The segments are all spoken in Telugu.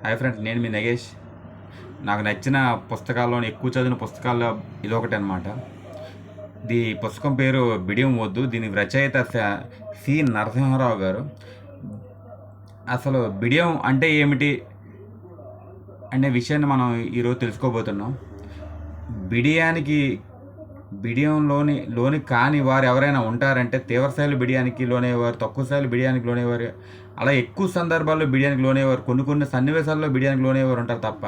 హాయ్ ఫ్రెండ్స్, నేను మీ నగేష్. నాకు నచ్చిన పుస్తకాల్లోని ఎక్కువ చదివిన పుస్తకాల్లో ఇదొకటి అనమాట. ఈ పుస్తకం పేరు బిడియం వద్దు. దీని రచయిత సి నరసింహారావు గారు. అసలు బిడియం అంటే ఏమిటి అనే విషయాన్ని మనం ఈరోజు తెలుసుకోబోతున్నాం. బిడియానికి బిడియంలోని కాని వారు ఎవరైనా ఉంటారంటే తీవ్రస్థాయిలో బిడియానికి లోనేవారు, తక్కువ స్థాయిలో బిడియానికి లోనేవారు, అలా ఎక్కువ సందర్భాల్లో బిడియానికి లోనేవారు, కొన్ని సన్నివేశాల్లో బిడియానికి లోనేవారు ఉంటారు తప్ప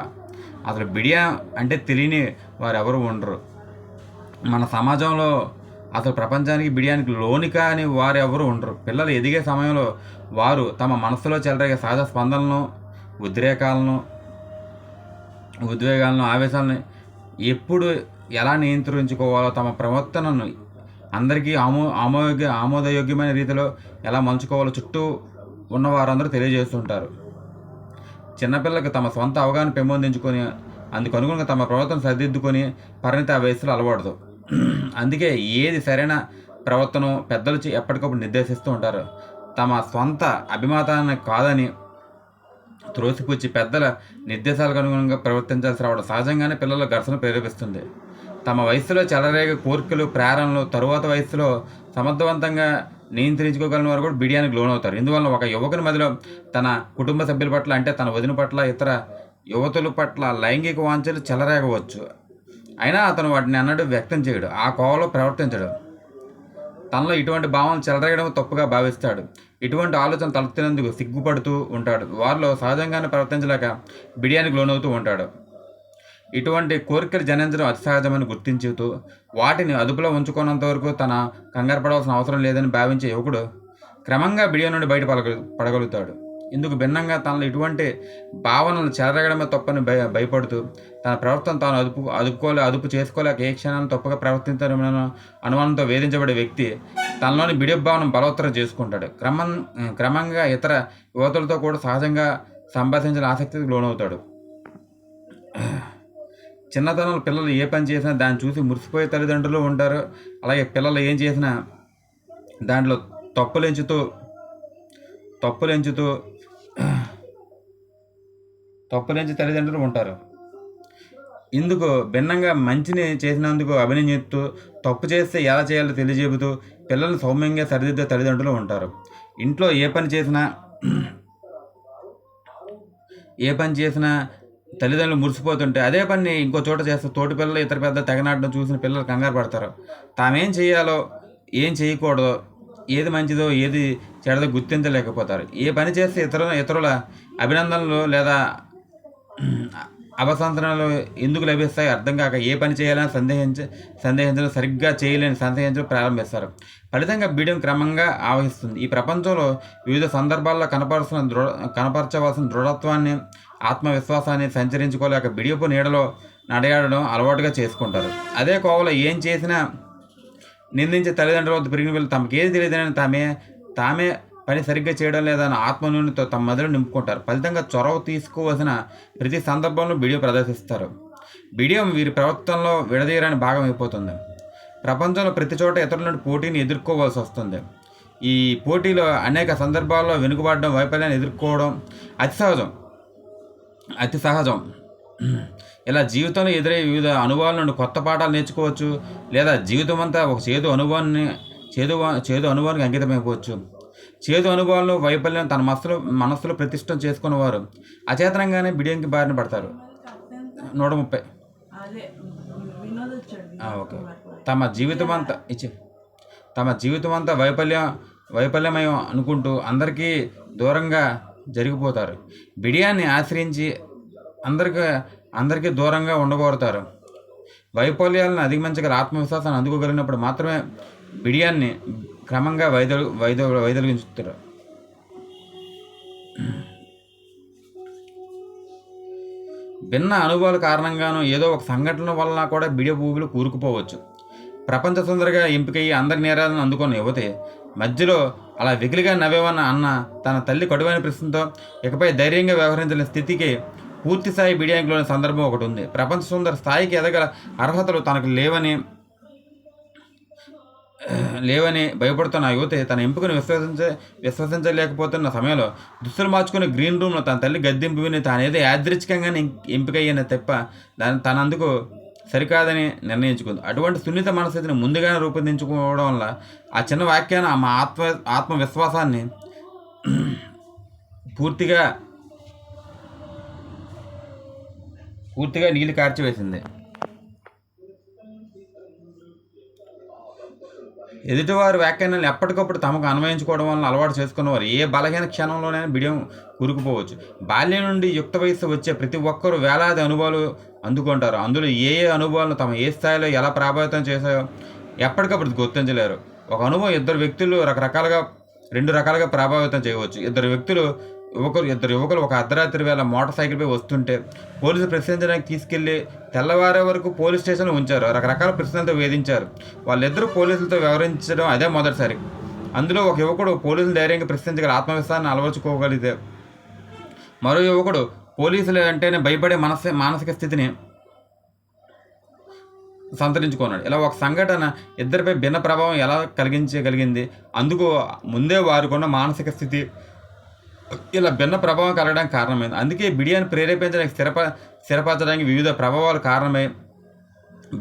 అసలు బిడియా అంటే తెలియని వారు ఎవరు ఉండరు. మన సమాజంలో అసలు ప్రపంచానికి బిడియానికి లోని కాని వారు ఎవరు ఉండరు. పిల్లలు ఎదిగే సమయంలో వారు తమ మనసులో చెలరేగే సహజ స్పందనలను, ఉద్రేకాలను ఉద్వేగాలను, ఆవేశాలను ఎప్పుడు ఎలా నియంత్రించుకోవాలో, తమ ప్రవర్తనను అందరికీ ఆమోదయోగ్యమైన రీతిలో ఎలా మలుచుకోవాలో చుట్టూ ఉన్న వారందరూ తెలియజేస్తుంటారు. చిన్నపిల్లలకు తమ సొంత అవగాహన పెంపొందించుకొని అందుకు అనుగుణంగా తమ ప్రవర్తన సరిదిద్దుకొని పరిణిత వయసులో అలవాడదు. అందుకే ఏది సరైన ప్రవర్తన పెద్దలు ఎప్పటికప్పుడు నిర్దేశిస్తూ ఉంటారు. తమ సొంత అభిమతాన్ని కాదని త్రోసిపుచ్చి పెద్దల నిర్దేశాలకు అనుగుణంగా ప్రవర్తించాల్సి రావడం సహజంగానే పిల్లల ఘర్షణ ప్రేరేపిస్తుంది. తమ వయసులో చెలరేగే కోరికలు, ప్రేరణలు తరువాత వయసులో సమర్థవంతంగా నియంత్రించుకోగలిగిన వారు కూడా బిడియానికి లోనవుతారు. ఇందువల్ల ఒక యువకుని మధ్యలో తన కుటుంబ సభ్యుల పట్ల, అంటే తన వదిన పట్ల, ఇతర యువతుల పట్ల లైంగిక వాంఛలు చెలరేగవచ్చు. అయినా అతను వాటిని అన్నట్టు వ్యక్తం చేయడు, ఆ కోవలో ప్రవర్తించడు. తనలో ఇటువంటి భావనలు చెలరేగడం తప్పుగా భావిస్తాడు. ఇటువంటి ఆలోచన తలెత్తినందుకు సిగ్గుపడుతూ ఉంటాడు. వారిలో సహజంగానే ప్రవర్తించలేక బిడియానికి లోనవుతూ ఉంటాడు. ఇటువంటి కోరికలు జనించడం అతి సహజమని గుర్తించుతూ వాటిని అదుపులో ఉంచుకున్నంత వరకు తన కంగారు పడవలసిన అవసరం లేదని భావించే యువకుడు క్రమంగా బిడియం నుండి పడగలుగుతాడు. ఇందుకు భిన్నంగా తనలో ఇటువంటి భావనలు చెలరగడమే తప్పని భయపడుతూ తన ప్రవర్తన తాను అదుపు చేసుకోలేక ఏ క్షణాన్ని తప్పుగా ప్రవర్తించాలన్న అనుమానంతో వేధించబడే వ్యక్తి తనలోని బిడియ భావన బలవత్తరం చేసుకుంటాడు. క్రమంగా ఇతర యువతులతో కూడా సహజంగా సంభాషించిన ఆసక్తికి లోనవుతాడు. చిన్నతనంలో పిల్లలు ఏ పని చేసినా దాన్ని చూసి మురిసిపోయే తల్లిదండ్రులు ఉంటారు. అలాగే పిల్లలు ఏం చేసినా దాంట్లో తప్పులెంచుతూ తల్లిదండ్రులు ఉంటారు. ఇందుకు భిన్నంగా మంచిని చేసినందుకు చేస్తూ తప్పు చేస్తే ఎలా చేయాలో తెలియజేపుతూ పిల్లల్ని సౌమ్యంగా సరిదిద్దే తల్లిదండ్రులు ఉంటారు. ఇంట్లో ఏ పని చేసినా తల్లిదండ్రులు మురిసిపోతుంటే అదే పని ఇంకో చోట చేస్తే తోటి పిల్లలు ఇతర పెద్ద తెగనాడడం చూసిన పిల్లలు కంగారు పడతారు. తామేం చేయాలో, ఏం చేయకూడదో, ఏది మంచిదో, ఏది చెడదో గుర్తించలేకపోతారు. ఏ పని చేస్తే ఇతరుల అభినందనలు లేదా అపసంతరణలు ఎందుకు లభిస్తాయి అర్థం కాక ఏ పని చేయాలని సందేహించడం, సరిగ్గా చేయలేని సందేహించడం ప్రారంభిస్తారు. ఫలితంగా బిడియం క్రమంగా ఆవహిస్తుంది. ఈ ప్రపంచంలో వివిధ సందర్భాల్లో కనపరచవలసిన దృఢత్వాన్ని, ఆత్మవిశ్వాసాన్ని సంచరించుకోలేక బిడియపు నీడలో నడయాడడం అలవాటుగా చేసుకుంటారు. అదే కోవలో ఏం చేసినా నిందించే తల్లిదండ్రుల వద్ద పెరిగిన వీళ్ళు తమకేది తెలియదని తామే పని సరిగ్గా చేయడం లేదని ఆత్మన్యూనతో తమ మెదడు నింపుకుంటారు. ఫలితంగా చొరవ తీసుకోవాల్సిన ప్రతి సందర్భంలో బిడియం ప్రదర్శిస్తారు. బిడియం వీరి ప్రవర్తనలో విడదీయరాని భాగం అయిపోతుంది. ప్రపంచంలో ప్రతి చోట ఇతరుల నుండి పోటీని ఎదుర్కోవాల్సి వస్తుంది. ఈ పోటీలో అనేక సందర్భాల్లో వెనుకబడడం, వైఫల్యాన్ని ఎదుర్కోవడం అతి సహజం. ఇలా జీవితంలో ఎదురయ్యే వివిధ అనుభవాల నుండి కొత్త పాఠాలు నేర్చుకోవచ్చు, లేదా జీవితం అంతా ఒక చేదు అనుభవానికి అంకితమైపోవచ్చు. చేదు అనుభవాలను, వైఫల్యం తన మనస్సులో ప్రతిష్టం చేసుకున్నవారు అచేతనంగానే బిడియంకి బారిన పడతారు. 130. ఓకే. తమ జీవితం అంతా వైఫల్యమయం అనుకుంటూ అందరికీ దూరంగా జరిగిపోతారు. బిడియాన్ని ఆశ్రయించి అందరికీ దూరంగా ఉండగోరుతారు. వైఫల్యాలను అధిగమించగల ఆత్మవిశ్వాసాన్ని అందుకోగలిగినప్పుడు మాత్రమే బిడియాన్ని క్రమంగా వైదొలిగించుతారు. భిన్న అనుభవాల కారణంగానూ ఏదో ఒక సంఘటన వలన కూడా బిడియ ఊబిలో కూరుకుపోవచ్చు. ప్రపంచ సుందరిగా ఎంపికయ్యి అందరి నేరాలను అందుకున్న యువతి మధ్యలో అలా వెకిలిగా నవ్వేవన్న అన్న తన తల్లి కడువైన ప్రశ్నతో ఇకపై ధైర్యంగా వ్యవహరించిన స్థితికి పూర్తి స్థాయి బిడియాంకులోని సందర్భం ఒకటి ఉంది. ప్రపంచ సుందర స్థాయికి ఎదగల అర్హతలు తనకు లేవని లేవని భయపడుతున్న ఆ యువతి తన ఎంపికను విశ్వసించలేకపోతున్న సమయంలో దుస్తులు మార్చుకుని గ్రీన్ రూమ్లో తన తల్లి గద్దెంపు విని తానేదో యాదృచ్ఛికంగానే ఎంపికయ్యని తప్ప తనందుకు సరికాదని నిర్ణయించుకుంది. అటువంటి సున్నిత మనస్థితిని ముందుగానే రూపొందించుకోవడం వల్ల ఆ చిన్న వాక్యాన్ని ఆమె ఆత్మవిశ్వాసాన్ని పూర్తిగా నీళ్ళు కార్చివేసింది. ఎదుటివారి వ్యాఖ్యానాలను ఎప్పటికప్పుడు తమకు అన్వయించుకోవడం వలన అలవాటు చేసుకున్నవారు ఏ బలహీన క్షణంలోనైనా బిడియం కూరుకుపోవచ్చు. బాల్యం నుండి యుక్త వయస్సు వచ్చే ప్రతి ఒక్కరూ వేలాది అనుభవాలు అందుకుంటారు. అందులో ఏ అనుభవాలను తమ ఏ స్థాయిలో ఎలా ప్రభావితం చేశాయో ఎప్పటికప్పుడు గుర్తించలేరు. ఒక అనుభవం రెండు రకాలుగా ప్రభావితం చేయవచ్చు. ఇద్దరు యువకులు ఒక అర్ధరాత్రి వేళ మోటార్ సైకిల్పై వస్తుంటే పోలీసులు ప్రశ్నించడానికి తీసుకెళ్లి తెల్లవారే వరకు పోలీస్ స్టేషన్లో ఉంచారు. రకరకాల ప్రశ్నలతో వేధించారు. వాళ్ళిద్దరూ పోలీసులతో వ్యవహరించడం అదే మొదటిసారి. అందులో ఒక యువకుడు పోలీసులు ధైర్యంగా ప్రశ్నించగల ఆత్మవిశ్వాసాన్ని అలవర్చుకోగలిగితే, మరో యువకుడు పోలీసులు అంటేనే భయపడే మానసిక స్థితిని సంతరించుకున్నాడు. ఇలా ఒక సంఘటన ఇద్దరిపై భిన్న ప్రభావం ఎలా కలిగించగలిగింది? అందుకు ముందే వారికున్న మానసిక స్థితి ఇలా భిన్న ప్రభావం కలగడానికి కారణమైంది. అందుకే బిడియాన్ని ప్రేరేపించడానికి స్థిరపరచడానికి వివిధ ప్రభావాలు కారణమై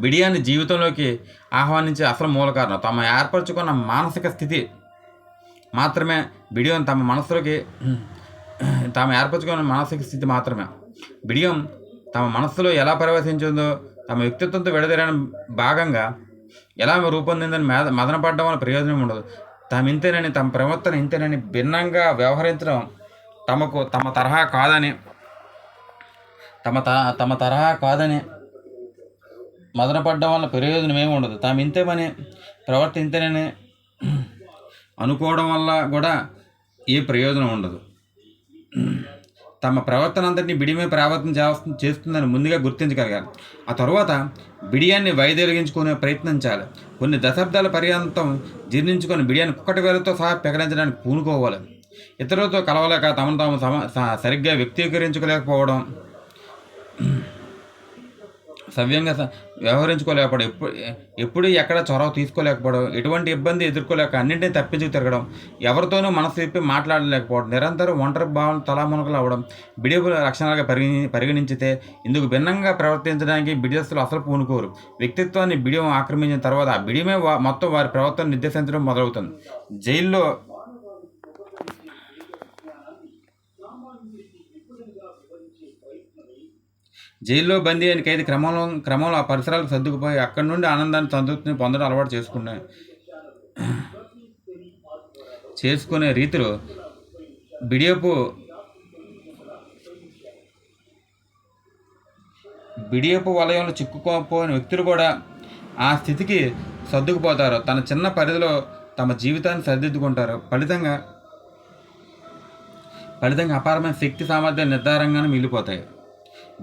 బిడియాన్ని జీవితంలోకి ఆహ్వానించే అసలు మూల కారణం తాము ఏర్పరచుకున్న మానసిక స్థితి మాత్రమే. బిడియం బిడియం తమ మనస్సులో ఎలా ప్రవేశించిందో, తమ వ్యక్తిత్వంతో విడదీయడానికి భాగంగా ఎలా రూపొందిందని మదనపడడం వల్ల ప్రయోజనం ఉండదు. తమ ప్రవర్తన ఇంతేనని భిన్నంగా వ్యవహరించడం తమ తరహా కాదని మదనపడడం వల్ల ప్రయోజనం ఏమి ఉండదు. తాము ఇంతేమని ప్రవర్తన ఇంతేనని అనుకోవడం వల్ల కూడా ఏ ప్రయోజనం ఉండదు. తమ ప్రవర్తన అంతటిని బిడియమే ప్రభావితం చేస్తుందని ముందుగా గుర్తించగలగాలి. ఆ తర్వాత బిడియాన్ని వైదొలిగించుకునే ప్రయత్నించాలి. కొన్ని దశాబ్దాల పర్యంతం జీర్ణించుకొని బిడియాన్ని కుక్కటి వేలతో సహా పెకలించడానికి పూనుకోవాలి. ఇతరులతో కలవలేక తమను తాము సరిగ్గా వ్యక్తీకరించుకోలేకపోవడం, సవ్యంగా వ్యవహరించుకోలేకపోవడం, ఎప్పుడు ఎక్కడ చొరవ తీసుకోలేకపోవడం, ఎటువంటి ఇబ్బంది ఎదుర్కోలేక అన్నింటినీ తప్పించుకు తిరగడం, ఎవరితోనూ మనసు విప్పి మాట్లాడలేకపోవడం, నిరంతరం ఒంటరి భావన తలామునకలు అవ్వడం బిడియపు లక్షణాలుగా పరిగణించితే ఇందుకు భిన్నంగా ప్రవర్తించడానికి బిడియస్తులు అసలు పూనుకోరు. వ్యక్తిత్వాన్ని బిడియం ఆక్రమించిన తర్వాత ఆ బిడియమే మొత్తం వారి ప్రవర్తన నిర్దేశించడం మొదలవుతుంది. జైల్లో బందీ అయిన ఖైదీ క్రమంలో ఆ పరిసరాలకు సర్దుకుపోయి అక్కడి నుండి ఆనందాన్ని సంతృప్తిని పొందడం అలవాటు చేసుకునే రీతిలో బిడియపు వలయంలో చిక్కుకోపోయిన వ్యక్తులు కూడా ఆ స్థితికి సర్దుకుపోతారు. తన చిన్న పరిధిలో తమ జీవితాన్ని సరిదిద్దుకుంటారు. ఫలితంగా అపారమైన శక్తి సామర్థ్యాలు నిర్ధారంగానే మిగిలిపోతాయి.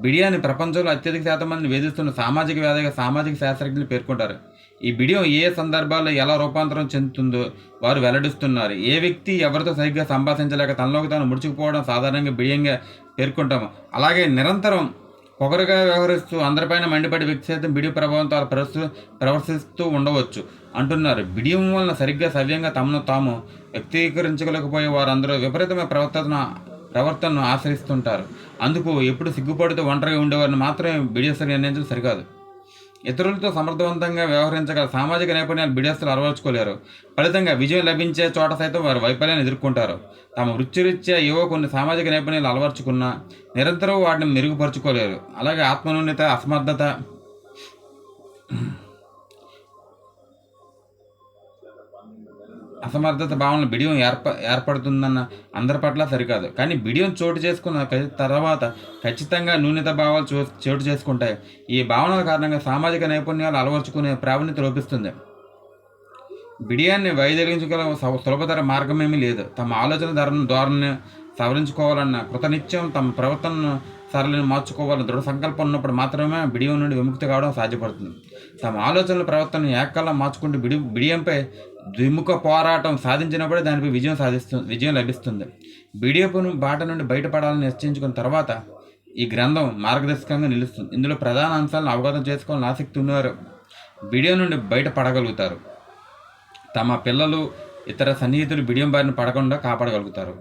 బిడియాన్ని ప్రపంచంలో అత్యధిక శాతం మంది వేధిస్తున్న సామాజిక వ్యాధిగా సామాజిక శాస్త్రజ్ఞులు పేర్కొంటారు. ఈ బిడియం ఏ సందర్భాల్లో ఎలా రూపాంతరం చెందుతుందో వారు వెల్లడిస్తున్నారు. ఏ వ్యక్తి ఎవరితో సరిగ్గా సంభాషించలేక తనలోకి తాను ముడుచుకుపోవడం సాధారణంగా బిడియంగా పేర్కొంటాము. అలాగే నిరంతరం పొగరుగా వ్యవహరిస్తూ అందరిపైన మండిపడి వ్యక్తి సైతం బిడియ ప్రభావంతో ప్రవర్తిస్తూ ఉండవచ్చు అంటున్నారు. బిడియం వలన సరిగ్గా సవ్యంగా తమను తాము వ్యక్తీకరించలేకపోయే వారందరూ విపరీతమైన ప్రవర్తనను ఆశ్రయిస్తుంటారు. అందుకు ఎప్పుడు సిగ్గుపడుతూ ఒంటరిగా ఉండేవారిని మాత్రమే బిడియస్తులు నిర్ణయించడం సరికాదు. ఇతరులతో సమర్థవంతంగా వ్యవహరించగల సామాజిక నైపుణ్యాలు బిడియస్తులు అలవర్చుకోలేరు. ఫలితంగా విజయం లభించే చోట సైతం వారు వైఫల్యాన్ని ఎదుర్కొంటారు. తమ వృత్తిరీత్యా ఏవో కొన్ని సామాజిక నైపుణ్యాలు అలవర్చుకున్నా నిరంతరం వాటిని మెరుగుపరుచుకోలేరు. అలాగే ఆత్మన్యూన్యత, అసమర్థత భావనలు బిడియం ఏర్పడుతుందన్న అందరి పట్ల సరికాదు. కానీ బిడియం చోటు చేసుకున్న తర్వాత ఖచ్చితంగా న్యూనత భావాలు చోటు చేసుకుంటాయి. ఈ భావనల కారణంగా సామాజిక నైపుణ్యాలు అలవర్చుకునే ప్రావీణ్యత లోపిస్తుంది. బిడియాన్ని వైదొలిగించగల సులభతర మార్గమేమీ లేదు. తమ ఆలోచన ధోరణిని సవరించుకోవాలన్న కృతనిత్యం తమ ప్రవర్తనను సరళిని మార్చుకోవాలని దృఢ సంకల్పం ఉన్నప్పుడు మాత్రమే బిడియం నుండి విముక్తి కావడం సాధ్యపడుతుంది. తమ ఆలోచనల ప్రవర్తనను ఏకల్లా మార్చుకుంటూ బిడియంపై ద్విముఖ పోరాటం సాధించినప్పుడే దానిపై విజయం లభిస్తుంది. బిడియపు బాట నుండి బయటపడాలని నిశ్చయించుకున్న తర్వాత ఈ గ్రంథం మార్గదర్శకంగా నిలుస్తుంది. ఇందులో ప్రధాన అంశాలను అవగతం చేసుకోవాలని ఆసక్తి ఉన్నవారు బిడియం నుండి బయటపడగలుగుతారు. తమ పిల్లలు, ఇతర సన్నిహితులు బిడియం బారిన పడకుండా కాపాడగలుగుతారు.